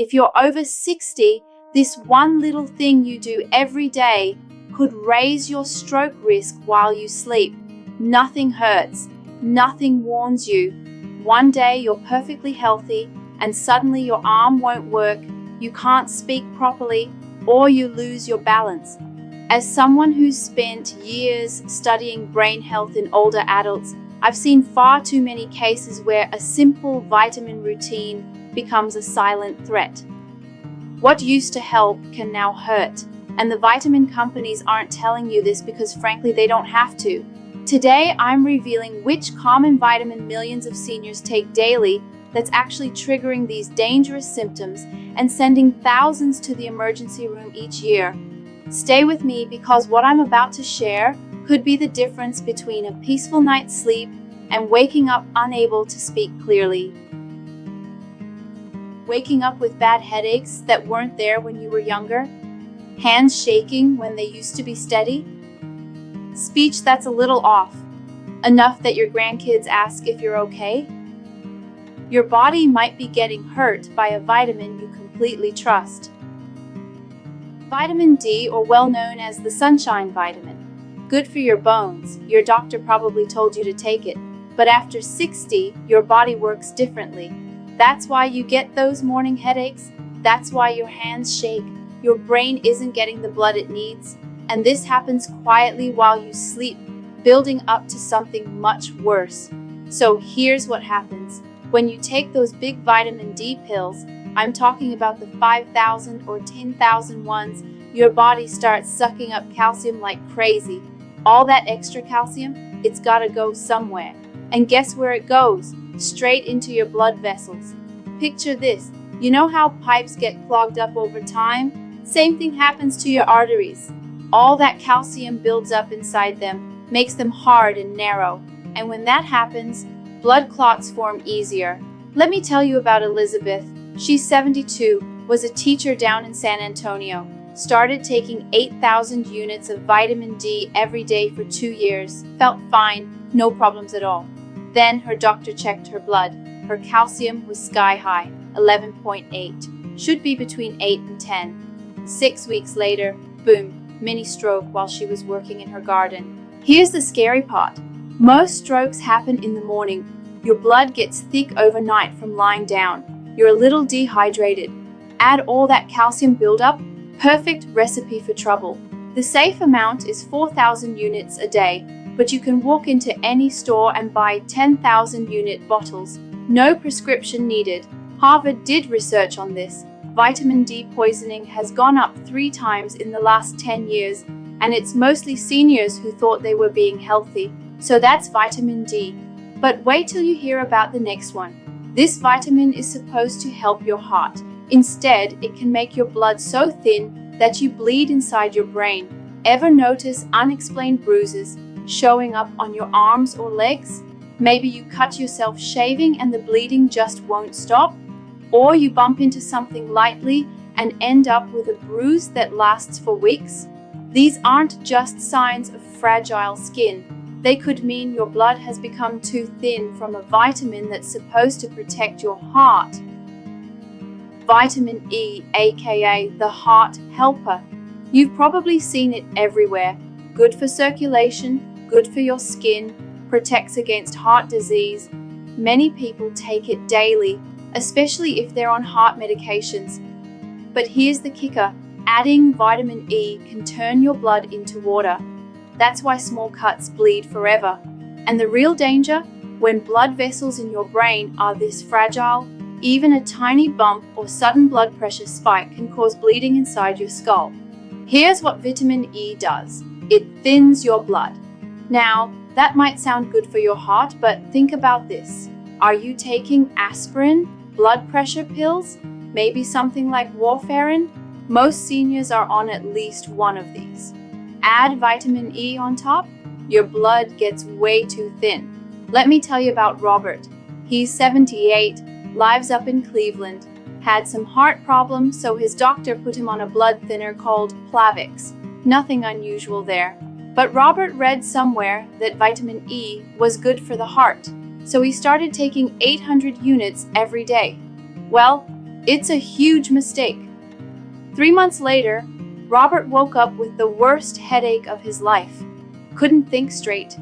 If you're over 60, this one little thing you do every day could raise your stroke risk while you sleep. Nothing hurts. Nothing warns you. One day you're perfectly healthy and suddenly your arm won't work, you can't speak properly, or you lose your balance. As someone who's spent years studying brain health in older adults, I've seen far too many cases where a simple vitamin routine becomes a silent threat. What used to help can now hurt, and the vitamin companies aren't telling you this because frankly they don't have to. Today I'm revealing which common vitamin millions of seniors take daily that's actually triggering these dangerous symptoms and sending thousands to the emergency room each year. Stay with me because what I'm about to share could be the difference between a peaceful night's sleep and waking up unable to speak clearly. Waking up with bad headaches that weren't there when you were younger? Hands shaking when they used to be steady? Speech that's a little off, enough that your grandkids ask if you're okay? Your body might be getting hurt by a vitamin you completely trust. Vitamin D, or well known as the sunshine vitamin. Good for your bones. Your doctor probably told you to take it. But after 60, your body works differently. That's why you get those morning headaches. That's why your hands shake. Your brain isn't getting the blood it needs. And this happens quietly while you sleep, building up to something much worse. So here's what happens. When you take those big vitamin D pills, I'm talking about the 5,000 or 10,000 ones, your body starts sucking up calcium like crazy. All that extra calcium, it's gotta go somewhere. And guess where it goes? Straight into your blood vessels. Picture this. You know how pipes get clogged up over time? Same thing happens to your arteries. All that calcium builds up inside them, makes them hard and narrow. And when that happens, blood clots form easier. Let me tell you about Elizabeth. She's 72, was a teacher down in San Antonio, started taking 8,000 units of vitamin D every day for 2 years, felt fine, no problems at all. Then her doctor checked her blood. Her calcium was sky high, 11.8, should be between 8 and 10. 6 weeks later, boom, mini stroke while she was working in her garden. Here's the scary part. Most strokes happen in the morning. Your blood gets thick overnight from lying down. You're a little dehydrated. Add all that calcium buildup, perfect recipe for trouble. The safe amount is 4,000 units a day, but you can walk into any store and buy 10,000 unit bottles. No prescription needed. Harvard did research on this. Vitamin D poisoning has gone up 3 times in the last 10 years, and it's mostly seniors who thought they were being healthy. So that's vitamin D. But wait till you hear about the next one. This vitamin is supposed to help your heart. Instead, it can make your blood so thin that you bleed inside your brain. Ever notice unexplained bruises showing up on your arms or legs? Maybe you cut yourself shaving and the bleeding just won't stop. Or you bump into something lightly and end up with a bruise that lasts for weeks. These aren't just signs of fragile skin. They could mean your blood has become too thin from a vitamin that's supposed to protect your heart. Vitamin E, aka the heart helper. You've probably seen it everywhere. Good for circulation, good for your skin, protects against heart disease. Many people take it daily, especially if they're on heart medications. But here's the kicker. Adding vitamin E can turn your blood into water. That's why small cuts bleed forever. And the real danger? When blood vessels in your brain are this fragile, even a tiny bump or sudden blood pressure spike can cause bleeding inside your skull. Here's what vitamin E does. It thins your blood. Now, that might sound good for your heart, but think about this. Are you taking aspirin, blood pressure pills, maybe something like warfarin? Most seniors are on at least one of these. Add vitamin E on top, your blood gets way too thin. Let me tell you about Robert. He's 78, lives up in Cleveland, had some heart problems, so his doctor put him on a blood thinner called Plavix. Nothing unusual there. But Robert read somewhere that vitamin E was good for the heart, so he started taking 800 units every day. Well, It's a huge mistake. 3 months later, Robert woke up with the worst headache of his life. Couldn't think straight.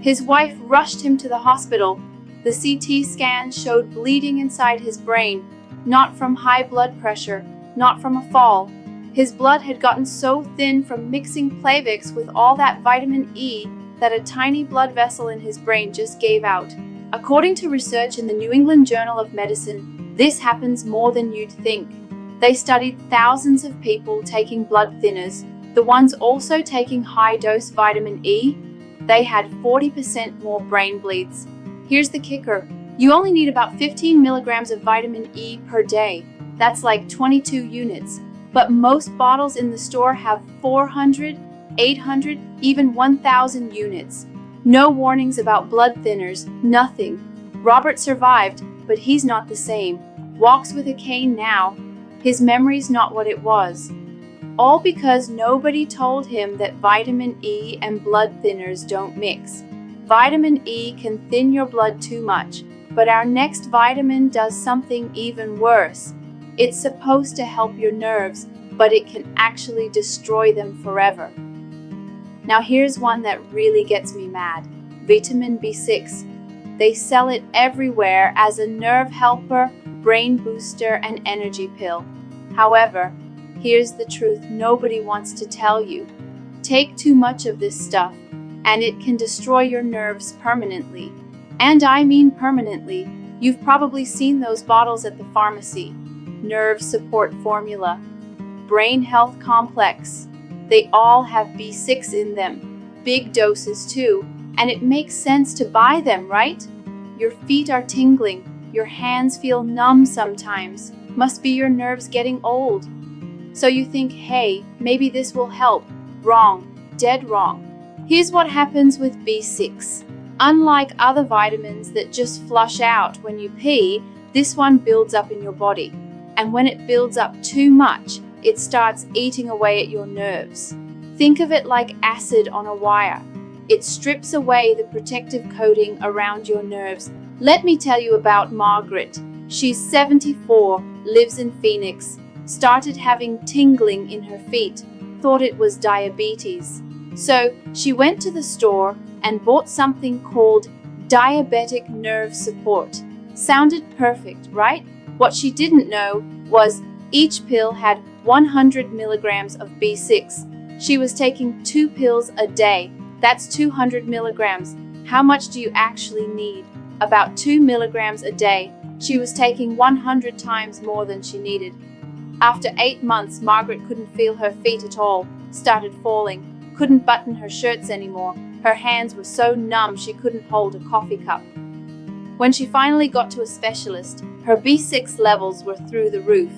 His wife rushed him to the hospital. The CT scan showed bleeding inside his brain, not from high blood pressure, not from a fall. His blood had gotten so thin from mixing Plavix with all that vitamin E that a tiny blood vessel in his brain just gave out. According to research in the New England Journal of Medicine, this happens more than you'd think. They studied thousands of people taking blood thinners, the ones also taking high-dose vitamin E. They had 40% more brain bleeds. Here's the kicker. You only need about 15 milligrams of vitamin E per day. That's like 22 units. But most bottles in the store have 400, 800, even 1,000 units. No warnings about blood thinners, nothing. Robert survived, but he's not the same. Walks with a cane now. His memory's not what it was. All because nobody told him that vitamin E and blood thinners don't mix. Vitamin E can thin your blood too much, but our next vitamin does something even worse. It's supposed to help your nerves, but it can actually destroy them forever. Now here's one that really gets me mad. Vitamin B6. They sell it everywhere as a nerve helper, brain booster, and energy pill. However, here's the truth nobody wants to tell you. Take too much of this stuff, and it can destroy your nerves permanently. And I mean permanently. You've probably seen those bottles at the pharmacy. Nerve support formula, brain health complex. They all have B6 in them. Big doses too, and it makes sense to buy them, right? Your feet are tingling, your hands feel numb sometimes. Must be your nerves getting old. So you think, hey, maybe this will help. Wrong, dead wrong. Here's what happens with B6. Unlike other vitamins that just flush out when you pee, this one builds up in your body. And when it builds up too much, it starts eating away at your nerves. Think of it like acid on a wire. It strips away the protective coating around your nerves. Let me tell you about Margaret. She's 74, lives in Phoenix, started having tingling in her feet, thought it was diabetes. So she went to the store and bought something called diabetic nerve support. Sounded perfect, right? What she didn't know was each pill had 100 milligrams of B6. She was taking 2 pills a day. That's 200 milligrams. How much do you actually need? About 2 milligrams a day. She was taking 100 times more than she needed. After 8 months, Margaret couldn't feel her feet at all, started falling, couldn't button her shirts anymore. Her hands were so numb she couldn't hold a coffee cup. When she finally got to a specialist, her B6 levels were through the roof.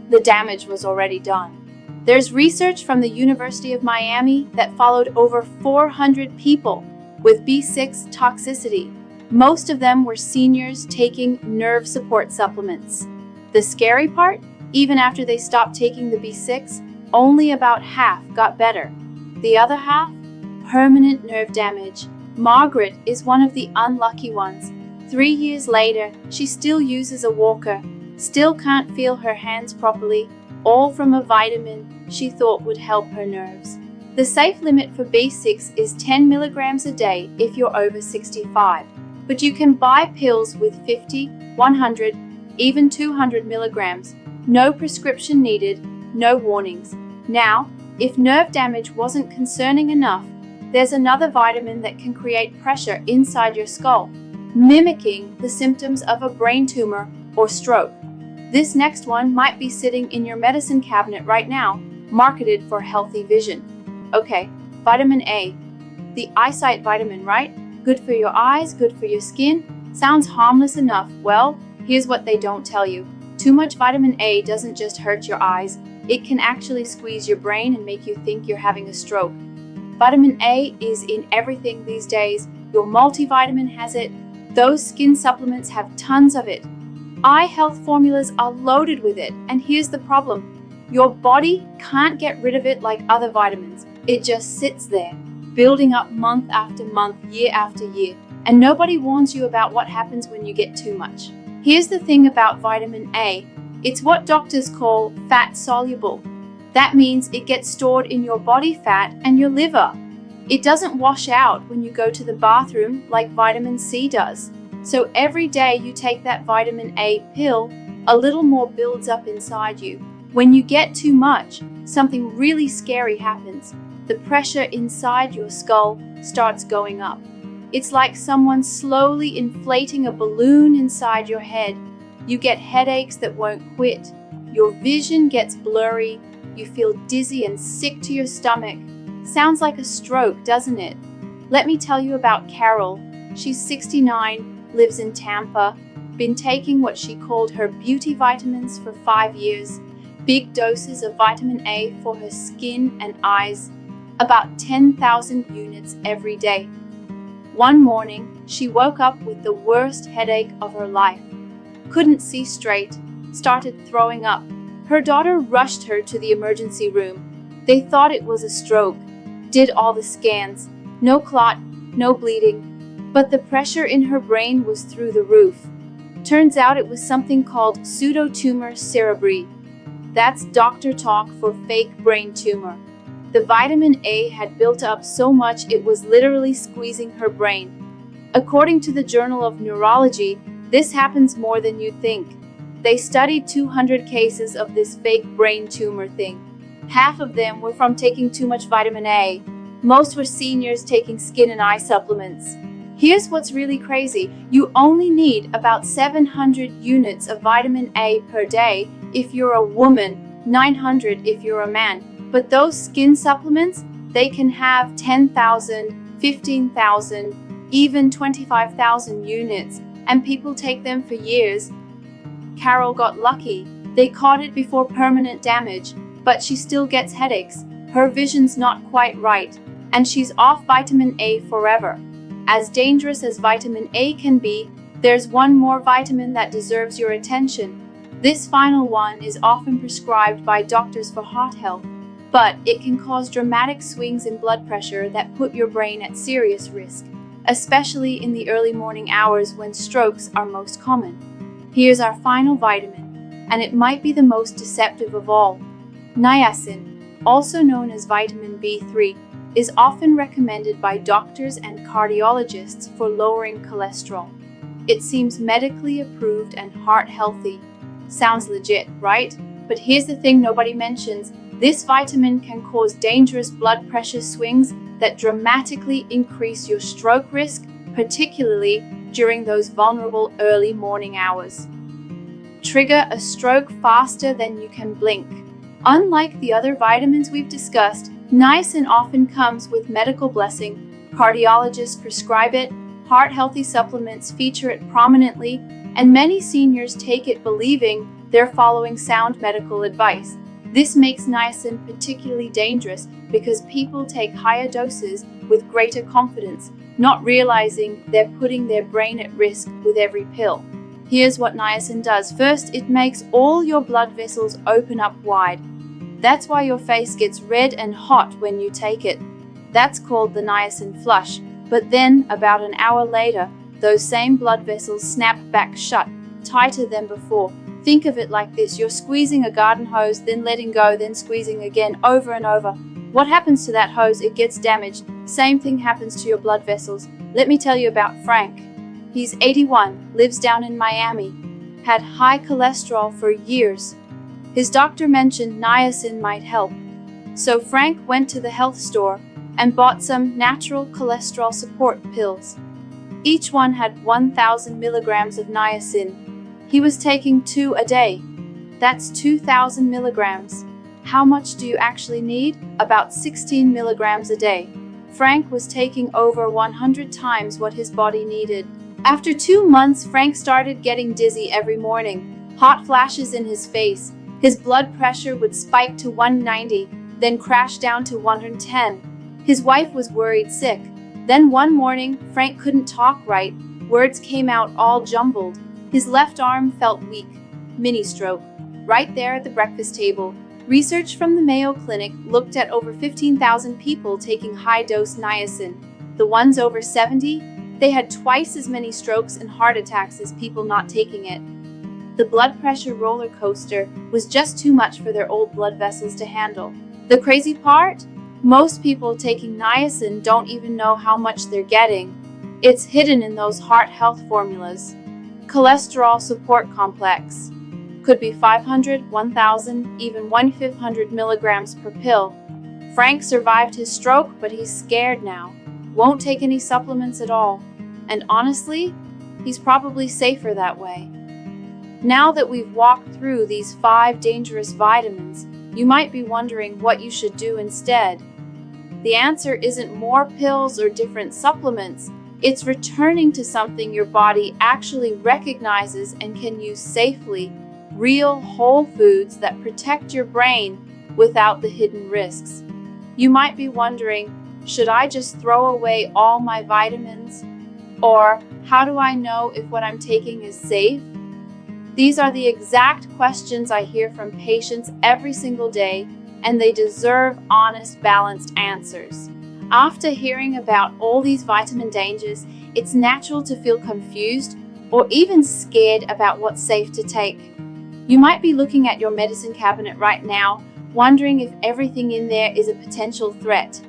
The damage was already done. There's research from the University of Miami that followed over 400 people with B6 toxicity. Most of them were seniors taking nerve support supplements. The scary part? Even after they stopped taking the B6, only about half got better. The other half? Permanent nerve damage. Margaret is one of the unlucky ones. 3 years later, she still uses a walker, still can't feel her hands properly, all from a vitamin she thought would help her nerves. The safe limit for B6 is 10 milligrams a day if you're over 65. But you can buy pills with 50, 100, even 200 milligrams. No prescription needed, no warnings. Now, if nerve damage wasn't concerning enough, there's another vitamin that can create pressure inside your skull, mimicking the symptoms of a brain tumor or stroke. This next one might be sitting in your medicine cabinet right now, marketed for healthy vision. Okay, vitamin A. The eyesight vitamin, right? Good for your eyes, good for your skin. Sounds harmless enough. Well, here's what they don't tell you. Too much vitamin A doesn't just hurt your eyes. It can actually squeeze your brain and make you think you're having a stroke. Vitamin A is in everything these days. Your multivitamin has it. Those skin supplements have tons of it. Eye health formulas are loaded with it. And here's the problem. Your body can't get rid of it like other vitamins. It just sits there, building up month after month, year after year. And nobody warns you about what happens when you get too much. Here's the thing about vitamin A. It's what doctors call fat soluble. That means it gets stored in your body fat and your liver. It doesn't wash out when you go to the bathroom like vitamin C does. So every day you take that vitamin A pill, a little more builds up inside you. When you get too much, something really scary happens. The pressure inside your skull starts going up. It's like someone slowly inflating a balloon inside your head. You get headaches that won't quit. Your vision gets blurry. You feel dizzy and sick to your stomach. Sounds like a stroke, doesn't it? Let me tell you about Carol. She's 69, lives in Tampa, been taking what she called her beauty vitamins for 5 years. Big doses of vitamin A for her skin and eyes, about 10,000 units every day. One morning, she woke up with the worst headache of her life. Couldn't see straight, started throwing up. Her daughter rushed her to the emergency room. They thought it was a stroke, did all the scans. No clot, no bleeding, but the pressure in her brain was through the roof. Turns out it was something called pseudotumor cerebri. That's doctor talk for fake brain tumor. The vitamin A had built up so much it was literally squeezing her brain. According to the Journal of Neurology, this happens more than you'd think. They studied 200 cases of this fake brain tumor thing. Half of them were from taking too much vitamin A. Most were seniors taking skin and eye supplements. Here's what's really crazy. You only need about 700 units of vitamin A per day if you're a woman, 900 if you're a man. But those skin supplements, they can have 10,000, 15,000, even 25,000 units, and people take them for years. Carol got lucky. They caught it before permanent damage, but she still gets headaches. Her vision's not quite right, and she's off vitamin A forever. As dangerous as vitamin A can be, there's one more vitamin that deserves your attention. This final one is often prescribed by doctors for heart health, but it can cause dramatic swings in blood pressure that put your brain at serious risk, especially in the early morning hours when strokes are most common. Here's our final vitamin, and it might be the most deceptive of all. Niacin, also known as vitamin B3, is often recommended by doctors and cardiologists for lowering cholesterol. It seems medically approved and heart healthy. Sounds legit, right? But here's the thing nobody mentions. This vitamin can cause dangerous blood pressure swings that dramatically increase your stroke risk, particularly during those vulnerable early morning hours. Trigger a stroke faster than you can blink. Unlike the other vitamins we've discussed, niacin often comes with medical blessing. Cardiologists prescribe it, heart-healthy supplements feature it prominently, and many seniors take it believing they're following sound medical advice. This makes niacin particularly dangerous because people take higher doses with greater confidence, not realizing they're putting their brain at risk with every pill. Here's what niacin does. First, it makes all your blood vessels open up wide. That's why your face gets red and hot when you take it. That's called the niacin flush. But then, about an hour later, those same blood vessels snap back shut, tighter than before. Think of it like this. You're squeezing a garden hose, then letting go, then squeezing again, over and over. What happens to that hose? It gets damaged. Same thing happens to your blood vessels. Let me tell you about Frank. He's 81, lives down in Miami, had high cholesterol for years. His doctor mentioned niacin might help. So Frank went to the health store and bought some natural cholesterol support pills. Each one had 1,000 milligrams of niacin. He was taking 2 a day. That's 2,000 milligrams. How much do you actually need? About 16 milligrams a day. Frank was taking over 100 times what his body needed. After 2 months, Frank started getting dizzy every morning, hot flashes in his face. His blood pressure would spike to 190, then crash down to 110. His wife was worried sick. Then one morning, Frank couldn't talk right. Words came out all jumbled. His left arm felt weak. Mini stroke. Right there at the breakfast table. Research from the Mayo Clinic looked at over 15,000 people taking high-dose niacin. The ones over 70, they had twice as many strokes and heart attacks as people not taking it. The blood pressure roller coaster was just too much for their old blood vessels to handle. The crazy part? Most people taking niacin don't even know how much they're getting. It's hidden in those heart health formulas. Cholesterol support complex. Could be 500, 1,000, even 1,500 milligrams per pill. Frank survived his stroke, but he's scared now. Won't take any supplements at all. And honestly, he's probably safer that way. Now that we've walked through these 5 dangerous vitamins, you might be wondering what you should do instead. The answer isn't more pills or different supplements. It's returning to something your body actually recognizes and can use safely, real whole foods that protect your brain without the hidden risks. You might be wondering, should I just throw away all my vitamins? Or how do I know if what I'm taking is safe? These are the exact questions I hear from patients every single day, and they deserve honest, balanced answers. After hearing about all these vitamin dangers, it's natural to feel confused or even scared about what's safe to take. You might be looking at your medicine cabinet right now, wondering if everything in there is a potential threat.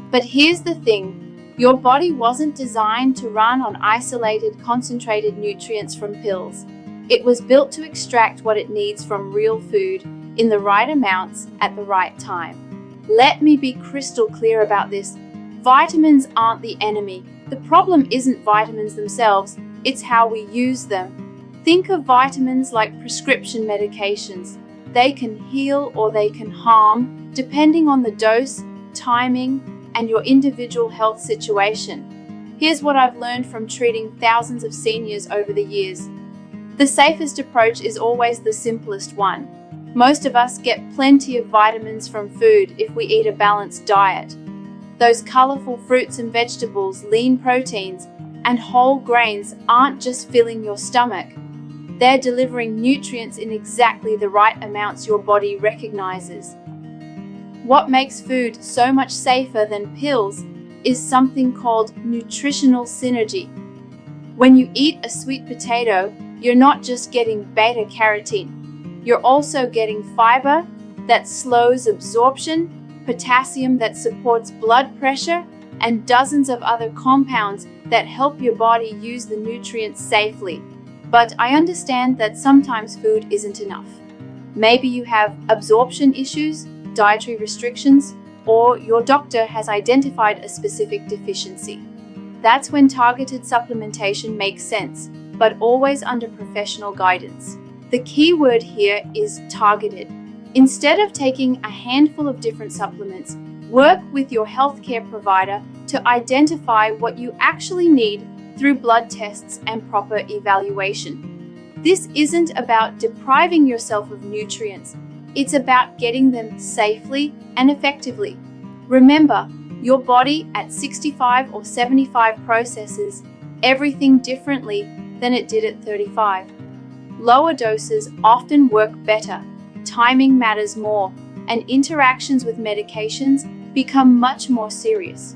But here's the thing, your body wasn't designed to run on isolated, concentrated nutrients from pills. It was built to extract what it needs from real food in the right amounts at the right time. Let me be crystal clear about this. Vitamins aren't the enemy. The problem isn't vitamins themselves, it's how we use them. Think of vitamins like prescription medications. They can heal or they can harm, depending on the dose, timing, and your individual health situation. Here's what I've learned from treating thousands of seniors over the years. The safest approach is always the simplest one. Most of us get plenty of vitamins from food if we eat a balanced diet. Those colorful fruits and vegetables, lean proteins, and whole grains aren't just filling your stomach. They're delivering nutrients in exactly the right amounts your body recognizes. What makes food so much safer than pills is something called nutritional synergy. When you eat a sweet potato, you're not just getting beta-carotene. You're also getting fiber that slows absorption, potassium that supports blood pressure, and dozens of other compounds that help your body use the nutrients safely. But I understand that sometimes food isn't enough. Maybe you have absorption issues, dietary restrictions, or your doctor has identified a specific deficiency. That's when targeted supplementation makes sense, but always under professional guidance. The key word here is targeted. Instead of taking a handful of different supplements, work with your healthcare provider to identify what you actually need through blood tests and proper evaluation. This isn't about depriving yourself of nutrients. It's about getting them safely and effectively. Remember, your body at 65 or 75 processes everything differently than it did at 35. Lower doses often work better, timing matters more, and interactions with medications become much more serious.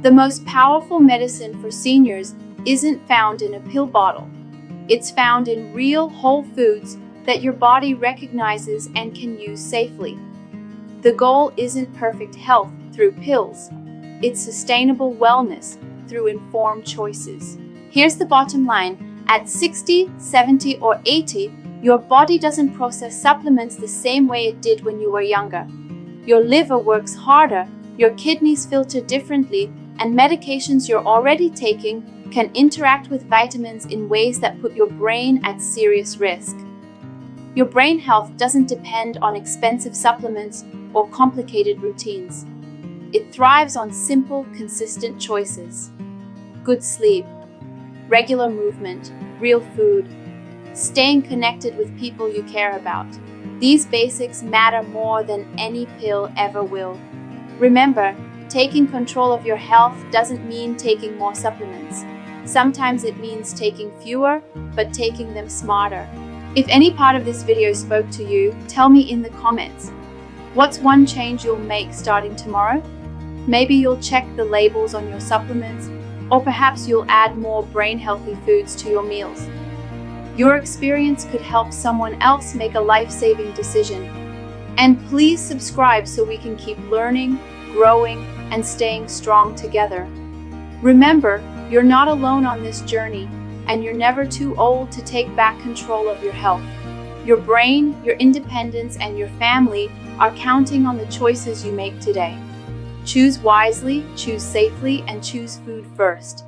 The most powerful medicine for seniors isn't found in a pill bottle. It's found in real whole foods that your body recognizes and can use safely. The goal isn't perfect health through pills. It's sustainable wellness through informed choices. Here's the bottom line. At 60, 70, or 80, your body doesn't process supplements the same way it did when you were younger. Your liver works harder, your kidneys filter differently, and medications you're already taking can interact with vitamins in ways that put your brain at serious risk. Your brain health doesn't depend on expensive supplements or complicated routines. It thrives on simple, consistent choices. Good sleep, regular movement, real food, staying connected with people you care about. These basics matter more than any pill ever will. Remember, taking control of your health doesn't mean taking more supplements. Sometimes it means taking fewer, but taking them smarter. If any part of this video spoke to you, tell me in the comments. What's one change you'll make starting tomorrow? Maybe you'll check the labels on your supplements, or perhaps you'll add more brain-healthy foods to your meals. Your experience could help someone else make a life-saving decision. And please subscribe so we can keep learning, growing, and staying strong together. Remember, you're not alone on this journey, and you're never too old to take back control of your health. Your brain, your independence, and your family are counting on the choices you make today. Choose wisely, choose safely, and choose food first.